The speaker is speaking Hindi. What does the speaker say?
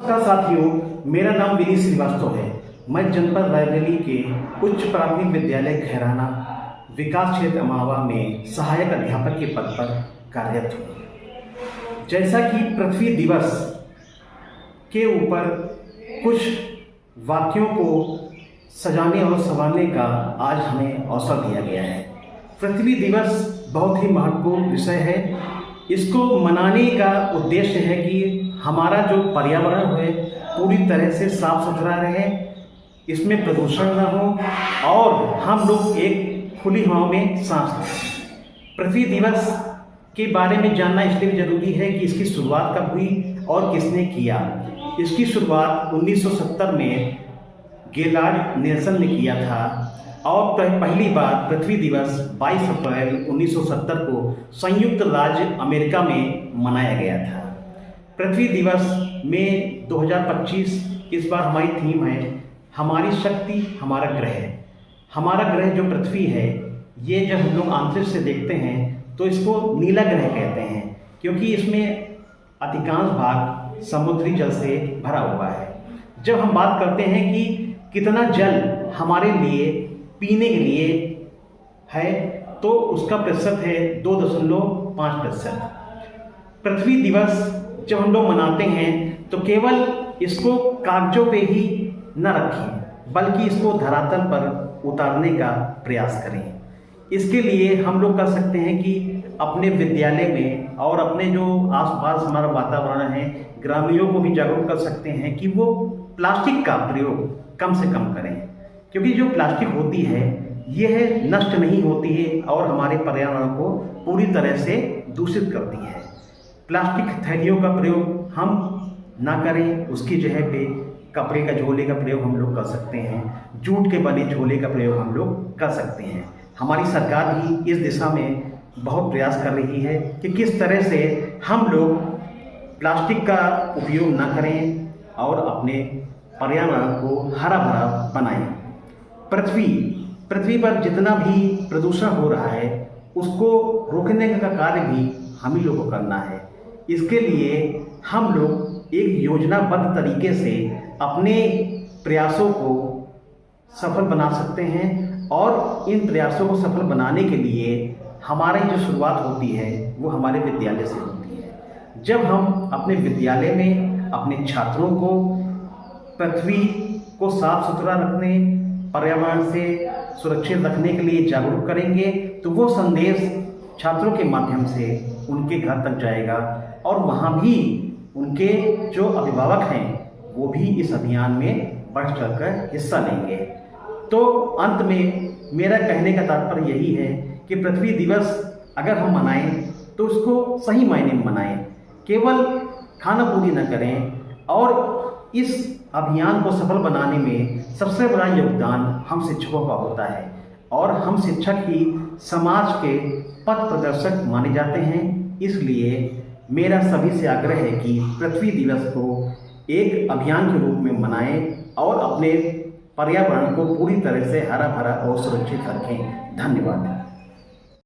नमस्कार साथियों, मेरा नाम विनीत श्रीवास्तव है। मैं जनपद रायबरेली के उच्च प्राथमिक विद्यालय खैराना विकास क्षेत्र अमावा में सहायक अध्यापक के पद पर कार्यरत हूँ। जैसा कि पृथ्वी दिवस के ऊपर कुछ वाक्यों को सजाने और संवारने का आज हमें अवसर दिया गया है। पृथ्वी दिवस बहुत ही महत्वपूर्ण विषय है। इसको मनाने का उद्देश्य है कि हमारा जो पर्यावरण है पूरी तरह से साफ सुथरा रहे, इसमें प्रदूषण न हो और हम लोग एक खुली हवा में सांस लें। पृथ्वी दिवस के बारे में जानना इसलिए जरूरी है कि इसकी शुरुआत कब हुई और किसने किया। इसकी शुरुआत 1970 में गेलार्ड नेल्सन ने किया था और पहली बार पृथ्वी दिवस 22 अप्रैल 1970 को संयुक्त राज्य अमेरिका में मनाया गया था। पृथ्वी दिवस में 2025 इस बार हमारी थीम है हमारी शक्ति हमारा ग्रह। हमारा ग्रह जो पृथ्वी है, ये जब हम लोग आंतरिक से देखते हैं तो इसको नीला ग्रह कहते हैं, क्योंकि इसमें अधिकांश भाग समुद्री जल से भरा हुआ है। जब हम बात करते हैं कि कितना जल हमारे लिए पीने के लिए है, तो उसका प्रतिशत है 2.5%। पृथ्वी दिवस जब हम लोग मनाते हैं तो केवल इसको कागजों पे ही न रखें, बल्कि इसको धरातल पर उतारने का प्रयास करें। इसके लिए हम लोग कर सकते हैं कि अपने विद्यालय में और अपने जो आसपास हमारा वातावरण है, ग्रामीणों को भी जागरूक कर सकते हैं कि वो प्लास्टिक का प्रयोग कम से कम करें, क्योंकि जो प्लास्टिक होती है यह नष्ट नहीं होती है और हमारे पर्यावरण को पूरी तरह से दूषित करती है। प्लास्टिक थैलियों का प्रयोग हम ना करें, उसकी जगह पे कपड़े का झोले का प्रयोग हम लोग कर सकते हैं। जूट के बने झोले का प्रयोग हम लोग कर सकते हैं। हमारी सरकार भी इस दिशा में बहुत प्रयास कर रही है कि किस तरह से हम लोग प्लास्टिक का उपयोग ना करें और अपने पर्यावरण को हरा भरा बनाएं। पृथ्वी पर जितना भी प्रदूषण हो रहा है उसको रोकने का कार्य भी हम ही लोगों को करना है। इसके लिए हम लोग एक योजनाबद्ध तरीके से अपने प्रयासों को सफल बना सकते हैं और इन प्रयासों को सफल बनाने के लिए हमारी जो शुरुआत होती है वो हमारे विद्यालय से होती है। जब हम अपने विद्यालय में अपने छात्रों को पृथ्वी को साफ सुथरा रखने, पर्यावरण से सुरक्षित रखने के लिए जागरूक करेंगे तो वो संदेश छात्रों के माध्यम से उनके घर तक जाएगा और वहाँ भी उनके जो अभिभावक हैं वो भी इस अभियान में बढ़ चढ़कर हिस्सा लेंगे। तो अंत में मेरा कहने का तात्पर्य यही है कि पृथ्वी दिवस अगर हम मनाएं तो उसको सही मायने में मनाएं, केवल खाना पूरी न करें। और इस अभियान को सफल बनाने में सबसे बड़ा योगदान हम शिक्षकों का होता है और हम शिक्षक ही समाज के पथ प्रदर्शक माने जाते हैं। इसलिए मेरा सभी से आग्रह है कि पृथ्वी दिवस को एक अभियान के रूप में मनाएं और अपने पर्यावरण को पूरी तरह से हरा भरा और सुरक्षित रखें। धन्यवाद।